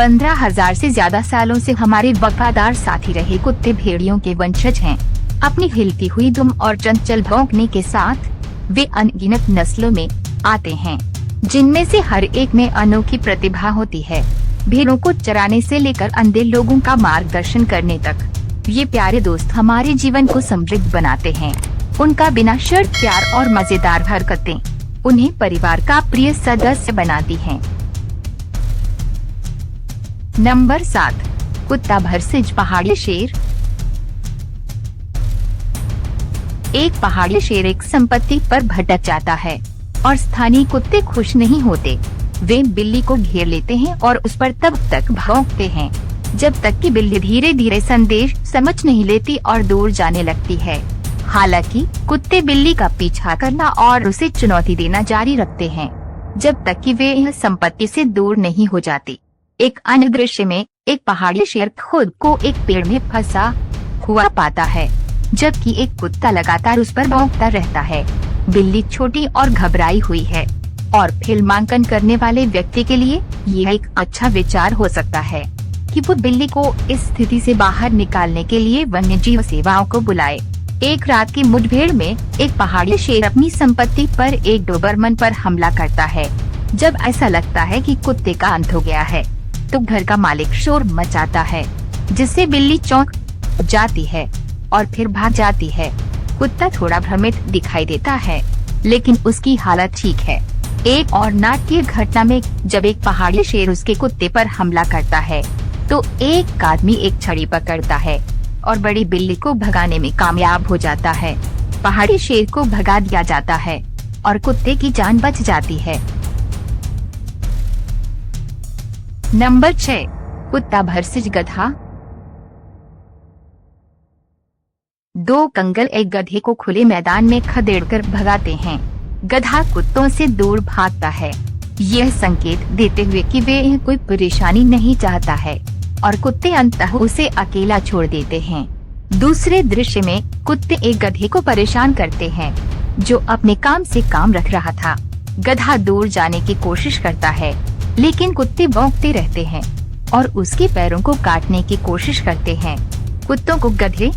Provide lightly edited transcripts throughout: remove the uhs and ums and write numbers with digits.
15,000 से ज्यादा सालों से हमारे वफादार साथी रहे कुत्ते भेड़ियों के वंशज हैं। अपनी हिलती हुई दुम और चंचल भौंकने के साथ वे अनगिनत नस्लों में आते हैं, जिनमें से हर एक में अनोखी प्रतिभा होती है। भेड़ों को चराने से लेकर अंधे लोगों का मार्गदर्शन करने तक ये प्यारे दोस्त हमारे जीवन को समृद्ध बनाते हैं। उनका बिना शर्त प्यार और मजेदार हरकतें उन्हें परिवार का प्रिय सदस्य बनाती हैं। नंबर 7, कुत्ता भरसिज पहाड़ी शेर। एक पहाड़ी शेर एक संपत्ति पर भटक जाता है और स्थानीय कुत्ते खुश नहीं होते। वे बिल्ली को घेर लेते हैं और उस पर तब तक भौंकते हैं जब तक कि बिल्ली धीरे धीरे संदेश समझ नहीं लेती और दूर जाने लगती है। हालांकि कुत्ते बिल्ली का पीछा करना और उसे चुनौती देना जारी रखते हैं जब तक कि वे यह संपत्ति से दूर नहीं हो जाती। एक अन्य दृश्य में एक पहाड़ी शेर खुद को एक पेड़ में फंसा हुआ पाता है, जबकि एक कुत्ता लगातार उस पर भौंकता रहता है। बिल्ली छोटी और घबराई हुई है और फिल्मांकन करने वाले व्यक्ति के लिए यह एक अच्छा विचार हो सकता है कि वो बिल्ली को इस स्थिति से बाहर निकालने के लिए वन्यजीव सेवाओं को बुलाए। एक रात की मुठभेड़ में एक पहाड़ी शेर अपनी संपत्ति पर एक डोबरमन पर हमला करता है। जब ऐसा लगता है कि कुत्ते का अंत हो गया है, तो घर का मालिक शोर मचाता है, जिससे बिल्ली चौंक जाती है और फिर भाग जाती है। कुत्ता थोड़ा भ्रमित दिखाई देता है, लेकिन उसकी हालत ठीक है। एक और नाट्य घटना में जब एक पहाड़ी शेर उसके कुत्ते पर हमला करता है, तो एक आदमी एक छड़ी पकड़ता है और बड़ी बिल्ली को भगाने में कामयाब हो जाता है। पहाड़ी शेर को भगा दिया जाता है और कुत्ते की जान बच जाती है। नंबर 6, कुत्ता भरसिज गधा। 2 कंगाल एक गधे को खुले मैदान में खदेड़कर भगाते हैं। गधा कुत्तों से दूर भागता है, यह संकेत देते हुए कि वे कोई परेशानी नहीं चाहता है, और कुत्ते अंततः उसे अकेला छोड़ देते हैं। दूसरे दृश्य में कुत्ते एक गधे को परेशान करते हैं, जो अपने काम से काम रख रहा था। गधा दूर जाने की कोशिश करता है, लेकिन कुत्ते भौंकते रहते हैं और उसके पैरों को काटने की कोशिश करते हैं। कुत्तों को गधे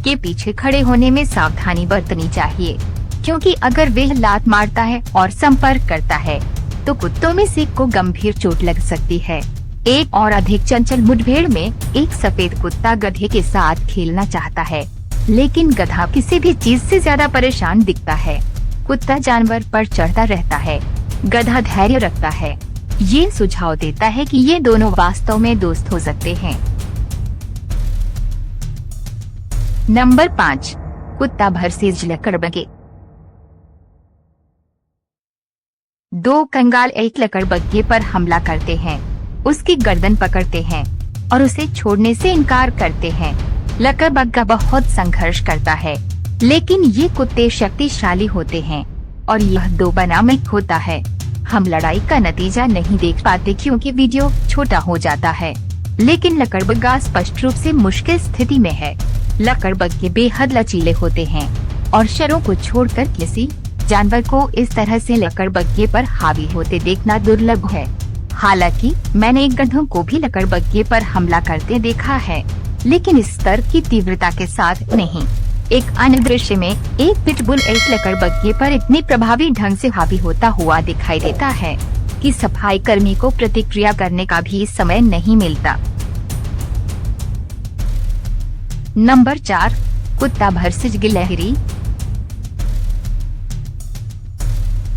के पीछे खड़े होने में सावधानी बरतनी चाहिए, क्योंकि अगर वे लात मारता है और संपर्क करता है, तो कुत्तों में से को गंभीर चोट लग सकती है। एक और अधिक चंचल मुठभेड़ में एक सफेद कुत्ता गधे के साथ खेलना चाहता है, लेकिन गधा किसी भी चीज से ज्यादा परेशान दिखता है। कुत्ता जानवर पर चढ़ता रहता है, गधा धैर्य रखता है। ये सुझाव देता है कि ये दोनों वास्तव में दोस्त हो सकते हैं। नंबर 5, कुत्ता भरसिज लकड़बग्घे। 2 कंगाल एक लकड़बग्घे पर हमला करते हैं, उसकी गर्दन पकड़ते हैं और उसे छोड़ने से इनकार करते हैं। लकड़बग्घा बहुत संघर्ष करता है, लेकिन ये कुत्ते शक्तिशाली होते हैं और यह दोबनामिक होता है। हम लड़ाई का नतीजा नहीं देख पाते क्योंकि वीडियो छोटा हो जाता है, लेकिन लकड़बग्घा स्पष्ट रूप से मुश्किल स्थिति में है। लकड़बग्घे बेहद लचीले होते हैं और शरों को छोड़कर किसी जानवर को इस तरह से लकड़बग्घे पर हावी होते देखना दुर्लभ है। हालांकि मैंने गधों को भी लकड़बग्घे पर हमला करते देखा है, लेकिन इस स्तर की तीव्रता के साथ नहीं। एक अन्य दृश्य में एक पिटबुल एक लकड़बग्घे पर इतनी प्रभावी ढंग से हावी होता हुआ दिखाई देता है कि सफाई कर्मी को प्रतिक्रिया करने का भी समय नहीं मिलता। नंबर 4, कुत्ता भरसिज गिलहरी।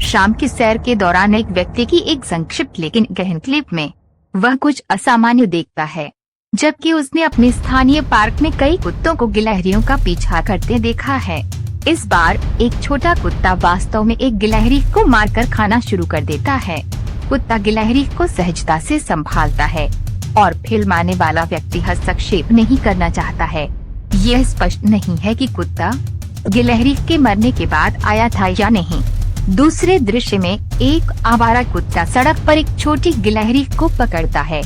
शाम की सैर के दौरान एक व्यक्ति की एक संक्षिप्त लेकिन गहन क्लिप में वह कुछ असामान्य देखता है, जबकि उसने अपने स्थानीय पार्क में कई कुत्तों को गिलहरियों का पीछा करते देखा है। इस बार एक छोटा कुत्ता वास्तव में एक गिलहरी को मारकर खाना शुरू कर देता है। कुत्ता गिलहरी को सहजता से संभालता है और फिल्माने वाला व्यक्ति हस्तक्षेप नहीं करना चाहता है। यह स्पष्ट नहीं है कि कुत्ता गिलहरी के मरने के बाद आया था या नहीं। दूसरे दृश्य में एक आवारा कुत्ता सड़क पर एक छोटी गिलहरी को पकड़ता है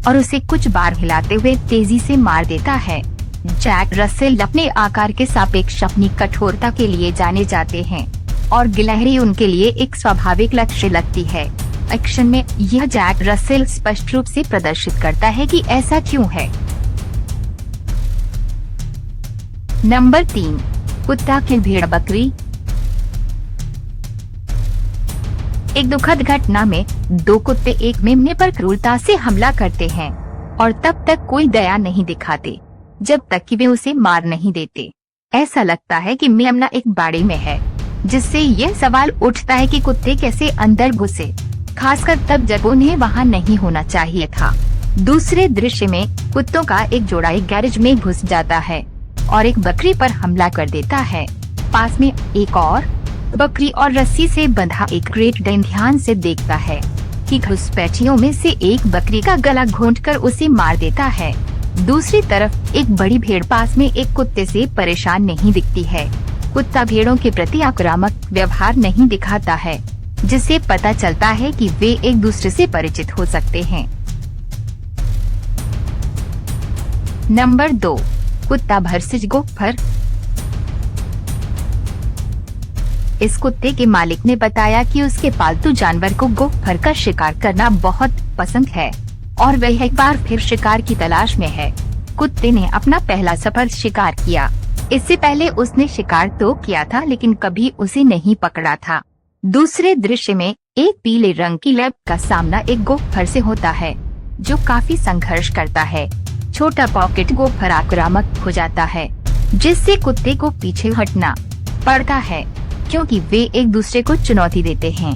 और उसे कुछ बार हिलाते हुए तेजी से मार देता है। जैक रसेल अपने आकार के सापेक्ष अपनी कठोरता के लिए जाने जाते हैं और गिलहरी उनके लिए एक स्वाभाविक लक्ष्य लगती है। एक्शन में यह जैक रसेल स्पष्ट रूप से प्रदर्शित करता है कि ऐसा क्यों है। नंबर 3, कुत्ता की भेड़ बकरी। एक दुखद घटना में 2 कुत्ते एक मेमने पर क्रूरता से हमला करते हैं और तब तक कोई दया नहीं दिखाते जब तक कि वे उसे मार नहीं देते। ऐसा लगता है कि मेमना एक बाड़े में है, जिससे यह सवाल उठता है कि कुत्ते कैसे अंदर घुसे, खासकर तब जब उन्हें वहां नहीं होना चाहिए था। दूसरे दृश्य में कुत्तों का एक जोड़ा एक गैरेज में घुस जाता है और एक बकरी पर हमला कर देता है। पास में एक और बकरी और रस्सी से बंधा एक ग्रेट डेन ध्यान से देखता है कि घुसपैठियों में से एक बकरी का गला घोंटकर उसे मार देता है। दूसरी तरफ एक बड़ी भेड़ पास में एक कुत्ते से परेशान नहीं दिखती है। कुत्ता भेड़ों के प्रति आक्रामक व्यवहार नहीं दिखाता है, जिससे पता चलता है कि वे एक दूसरे से परिचित हो सकते हैं। नंबर 2, कुत्ता वर्सेस गोफर। इस कुत्ते के मालिक ने बताया कि उसके पालतू जानवर को गोफर का शिकार करना बहुत पसंद है और वह एक बार फिर शिकार की तलाश में है। कुत्ते ने अपना पहला सफल शिकार किया। इससे पहले उसने शिकार तो किया था, लेकिन कभी उसे नहीं पकड़ा था। दूसरे दृश्य में एक पीले रंग की लैब का सामना एक गोफर से होता है, जो काफी संघर्ष करता है। छोटा पॉकेट गोफर आक्रामक हो जाता है, जिससे कुत्ते को पीछे हटना पड़ता है, क्योंकि वे एक दूसरे को चुनौती देते हैं।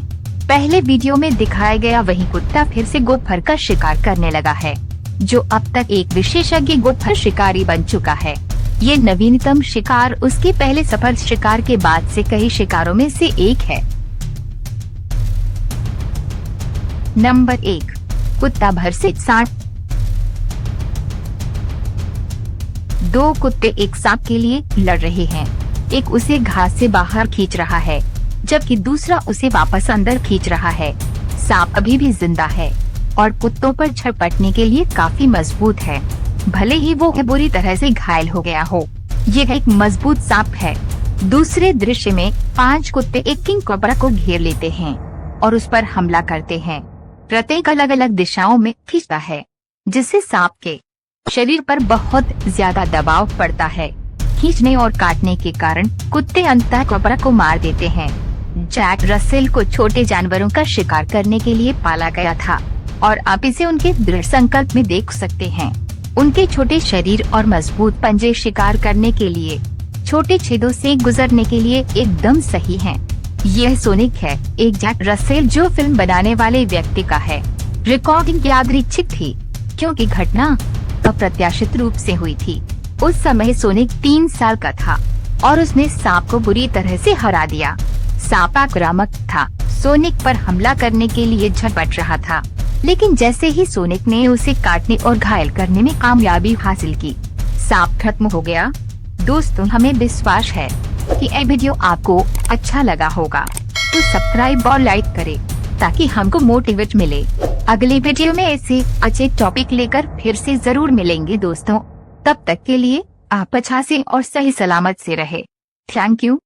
पहले वीडियो में दिखाया गया वही कुत्ता फिर से गोफर का शिकार करने लगा है, जो अब तक एक विशेषज्ञ गोफर शिकारी बन चुका है। ये नवीनतम शिकार उसके पहले सफल शिकार के बाद से कई शिकारों में से एक है। नंबर 1, कुत्ता वर्सेस सांप। 2 कुत्ते एक सांप के लिए लड़ रहे हैं। एक उसे घास से बाहर खींच रहा है, जबकि दूसरा उसे वापस अंदर खींच रहा है। सांप अभी भी जिंदा है और कुत्तों पर झपटने के लिए काफी मजबूत है, भले ही वो बुरी तरह से घायल हो गया हो। ये एक मजबूत सांप है। दूसरे दृश्य में 5 कुत्ते एक किंग कोबरा को घेर लेते हैं और उस पर हमला करते हैं। प्रत्येक अलग अलग दिशाओं में खींचता है, जिससे सांप के शरीर पर बहुत ज्यादा दबाव पड़ता है। खींचने और काटने के कारण कुत्ते अंततः कोबरा को मार देते हैं। जैक रसेल को छोटे जानवरों का शिकार करने के लिए पाला गया था और आप इसे उनके दृढ़ संकल्प में देख सकते हैं। उनके छोटे शरीर और मजबूत पंजे शिकार करने के लिए छोटे छेदों से गुजरने के लिए एकदम सही हैं। यह सोनिक है, एक जैक रसेल जो फिल्म बनाने वाले व्यक्ति का है। रिकॉर्डिंग यादृच्छिक थी, क्योंकि घटना अप्रत्याशित रूप से हुई थी। उस समय सोनिक 3 साल का था और उसने सांप को बुरी तरह से हरा दिया। सांप आक्रामक था, सोनिक पर हमला करने के लिए झपट रहा था, लेकिन जैसे ही सोनिक ने उसे काटने और घायल करने में कामयाबी हासिल की, सांप खत्म हो गया। दोस्तों, हमें विश्वास है कि यह वीडियो आपको अच्छा लगा होगा, तो सब्सक्राइब और लाइक करें ताकि हमको मोटिवेट मिले। अगले वीडियो में ऐसे अच्छे टॉपिक लेकर फिर से जरूर मिलेंगे दोस्तों। तब तक के लिए आप अच्छा से और सही सलामत से रहे। Thank you.